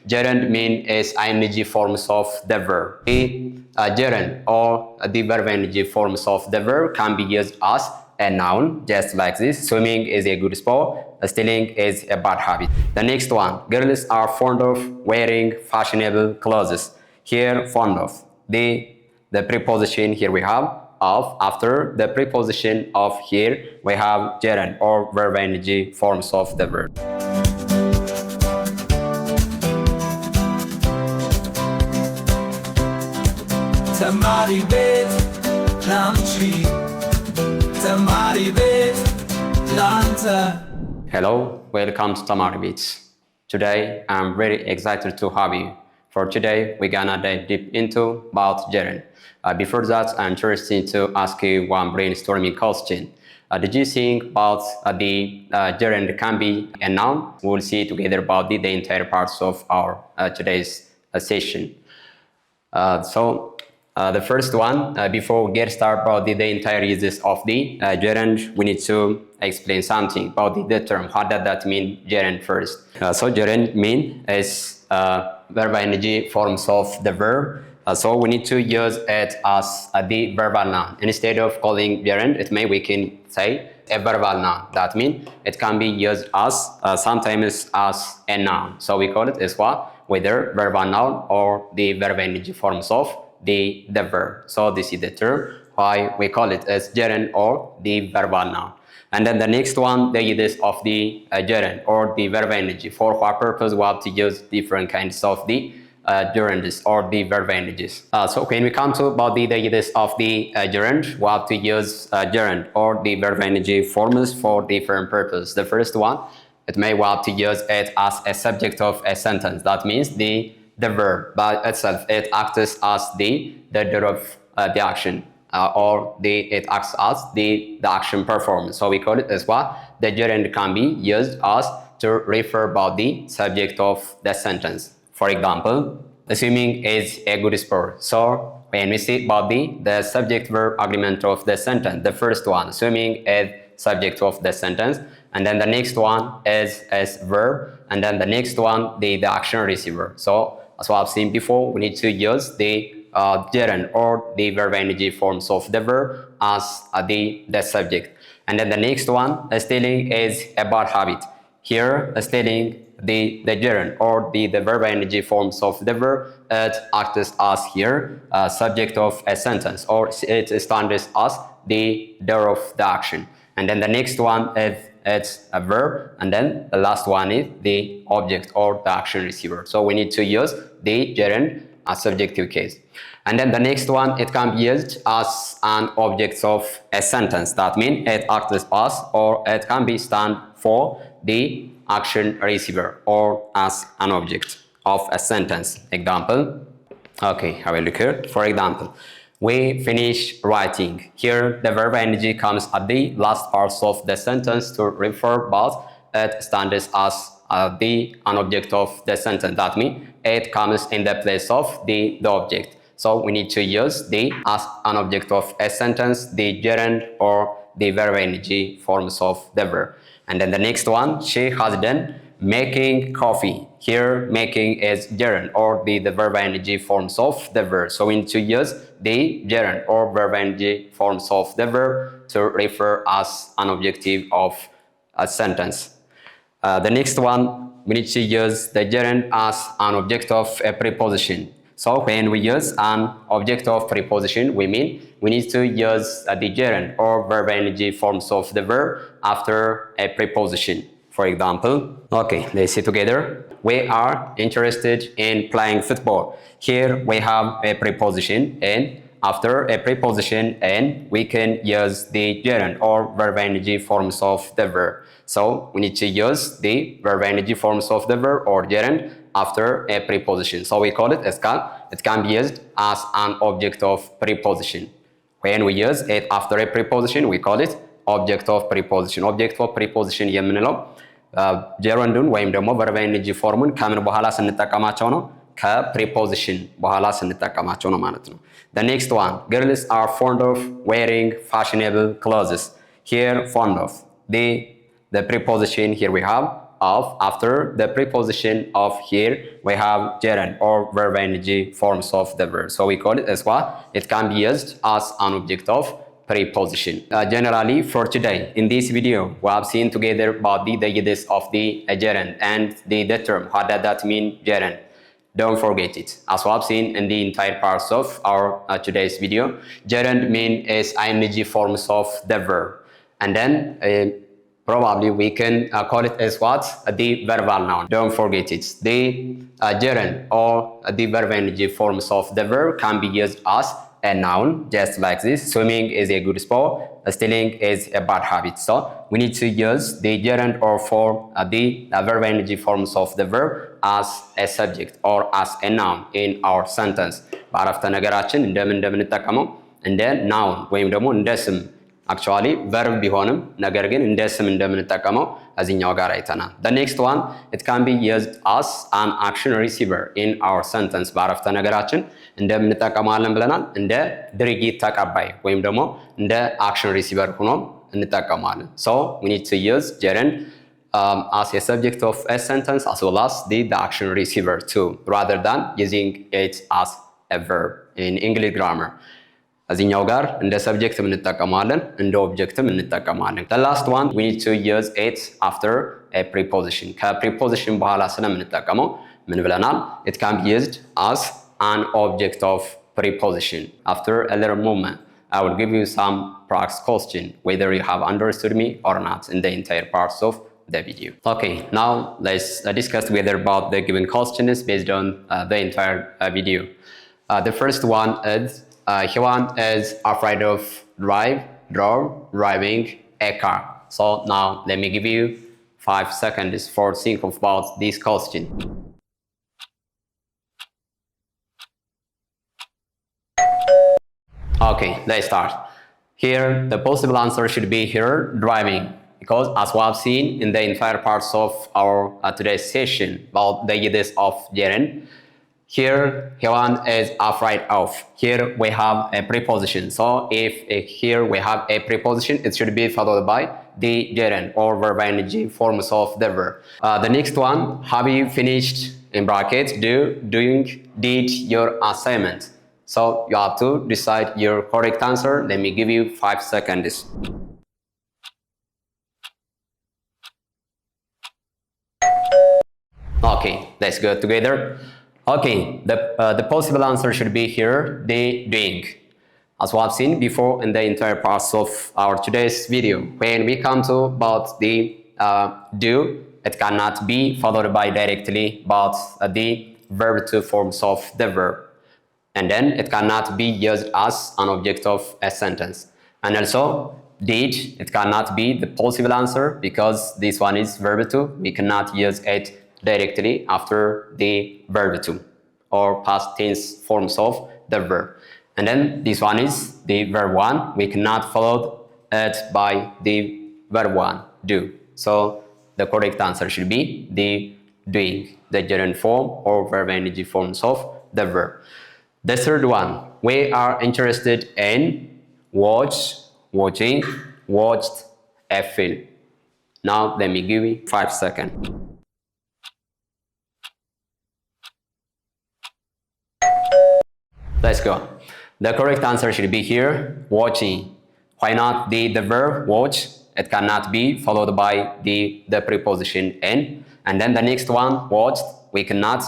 Gerund mean is ing forms of the verb. The gerund or the verb ing forms of the verb can be used as a noun, just like this. Swimming is a good sport, stealing is a bad habit. The next one, girls are fond of wearing fashionable clothes. Here, fond of. The preposition here we have of. After the preposition of here, we have gerund or verb ing forms of the verb. Temaribet, Lamchi. Temaribet, Lanta. Hello, welcome to Temaribet. Today, I'm very excited to have you. For today, we're gonna dive deep into about gerund. Before that, I'm interested to ask you one brainstorming question. Did you think about the gerund can be a noun? We'll see together about the entire parts of our today's session. The first one, before we get started about the entire uses of the gerund, we need to explain something about the term. What does that mean, gerund, first? So gerund mean is verb ing forms of the verb. So we need to use it as the verbal noun. Instead of calling gerund, we can say a verbal noun. That means it can be used as sometimes as a noun. So we call it as what? Whether verbal noun or the verb ing forms of the verb. So this is the term why we call it as gerund or the verbal noun. And then the next one, the use of the gerund or the verb ing. For what purpose we have to use different kinds of the gerunds or the verb ings. So when we come to about the use of the gerund, we have to use gerund or the verb ing forms for different purposes. The first one, we have to use it as a subject of a sentence. That means the verb by itself, it acts as the leader of the action, or it acts as the action performed. So we call it as what? The gerund can be used as to refer about the subject of the sentence. For example, swimming is a good sport. So when we see about the subject-verb agreement of the sentence, the first one, swimming is subject of the sentence, and then the next one is as verb, and then the next one, the action receiver. So as I've seen before, we need to use the gerund or the verb ing forms of the verb as the subject. And then the next one, stealing is a bad habit. Here, stealing, the gerund or the verb ing forms of the verb, it acts as here subject of a sentence, or it stands as the leader of the action. And then the next one is it's a verb, and then the last one is the object or the action receiver. So we need to use the gerund as subjective case. And then the next one, it can be used as an object of a sentence. That means it acts as, or it can be stand for the action receiver or as an object of a sentence. Example. Okay, have a look here. For example, we finish writing. Here, the verb ing comes at the last parts of the sentence to refer, but it stands as an object of the sentence. That means it comes in the place of the object. So we need to use the as an object of a sentence, the gerund or the verb ing forms of the verb. And then the next one, she has done making coffee. Here, making is gerund or the verb ing forms of the verb. So we need to use the gerund or verb ing forms of the verb to refer as an objective of a sentence. The next one, we need to use the gerund as an object of a preposition. So when we use an object of preposition, we mean we need to use the gerund or verb ing forms of the verb after a preposition. For example, okay, let's see together. We are interested in playing football. Here we have a preposition, and after a preposition, and we can use the gerund or verb ing forms of the verb. So we need to use the verb ing forms of the verb or gerund after a preposition. So we call it as it can be used as an object of preposition. When we use it after a preposition, we call it object of preposition. Object of preposition የምንለው ጀሮንዱን ወይም ደግሞ verb ing ፎርሙን ከምን በኋላ ስንጠቀማቸው ነው? ከpreposition በኋላ ስንጠቀማቸው ነው ማለት ነው። The next one, girls are fond of wearing fashionable clothes. Here, fond of. The preposition here we have of after the preposition of here we have gerund or verb ing forms of the verb. So we call it as what? It can be used as an object of preposition. Generally for today, in this video, we have seen together about the use of the gerund and the term. What does that mean, gerund? Don't forget it. As we have seen in the entire parts of our today's video, gerund means ing forms of the verb. And then probably we can call it as what? The verbal noun. Don't forget it. The gerund or the verb ing forms of the verb can be used as a noun, just like this. Swimming is a good sport, stealing is a bad habit. So we need to use the gerund or for the verb ing forms of the verb as a subject or as a noun in our sentence. በአረፍተ ነገራችን እንደምንጠቀመው እንደ noun ወይም ደግሞ እንደ ስም actually verb ቢሆንም ነገር ግን እንደ ስም እንደምንጠቀመው እዚህኛው ጋር አይተናል። The next one, it can be used as an action receiver in our sentence. በአረፍተ ነገራችን እንደምንጠቀማለን ብለናል። እንደ ድርጊት ተቀባይ ወይም ደግሞ እንደ action receiver ሆኖ እንጠቀማለን። So we need to use gerund as a subject of a sentence as well as the action receiver too, rather than using it as a verb in English grammar. እዚህኛው ጋር እንደ ሰብጀክት እንጠቀማለን እንደ ኦብጀክትም እንጠቀማለን። The last one, we need to use it after a preposition. ከpreposition በኋላ ስለምንጠቀመው ምን ብለናል? It can be used as an object of preposition. After a little moment, I will give you some practice question whether you have understood me or not in the entire parts of the video. Okay, now let's discuss together about the given questions based on the entire video. The first one is Hewan is afraid of driving a car. So now let me give you 5 seconds for think about this question. Okay, let's start. Here, the possible answer should be here, driving. Because as we have seen in the entire parts of our today's session about the use of gerund, here Hewan is afraid of. Here we have a preposition. So if here we have a preposition, it should be followed by the gerund or verb ing forms of the verb. The next one, have you finished in brackets did your assignment? So you have to decide your correct answer. Let me give you 5 seconds. Okay, let's go together. Okay, the possible answer should be here, the doing. As we have seen before in the entire parts of our today's video, when we come to about the do, it cannot be followed by directly but the verb to forms of the verb. And then it cannot be used as an object of a sentence. And also, did, it cannot be the possible answer because this one is verb to. We cannot use it directly after the verb to or past tense forms of the verb. And then this one is the verb one. We cannot follow it by the verb one, do. So the correct answer should be the doing, the gerund form or verb ing forms of the verb. The third one, we are interested in watching, watched a film. Now let me give you 5 seconds. Let's go. The correct answer should be here, watching. Why not the verb watch? It cannot be followed by the preposition in. And then the next one, watched, we cannot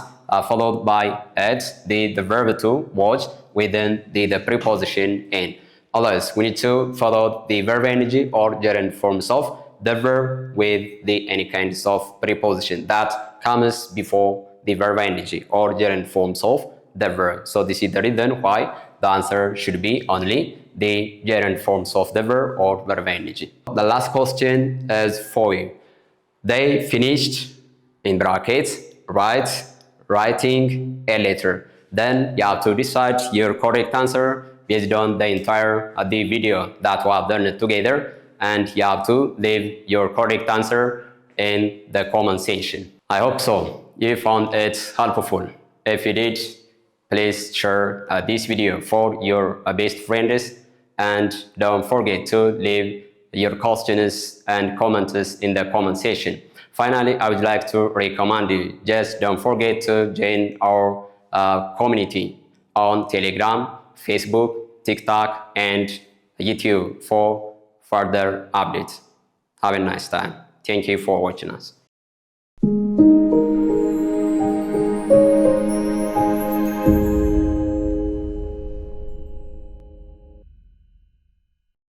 followed by it, the verb to watch within the preposition in. Otherwise, we need to follow the verb ing or gerund forms of the verb with any kinds of preposition that comes before the verb ing or gerund forms of the verb. So this is the reason why the answer should be only the gerund forms of the verb or verb ing. The last question is for you. They finished in brackets writing a letter. Then you have to decide your correct answer based on the entire the video that we have done together, and you have to leave your correct answer in the comment section. I hope so. You found it helpful. If you did, please share this video for your best friends, and don't forget to leave your questions and comments in the comment section. Finally, I would like to recommend you, just don't forget to join our community on Telegram, Facebook, TikTok, and YouTube for further updates. Have a nice time. Thank you for watching us.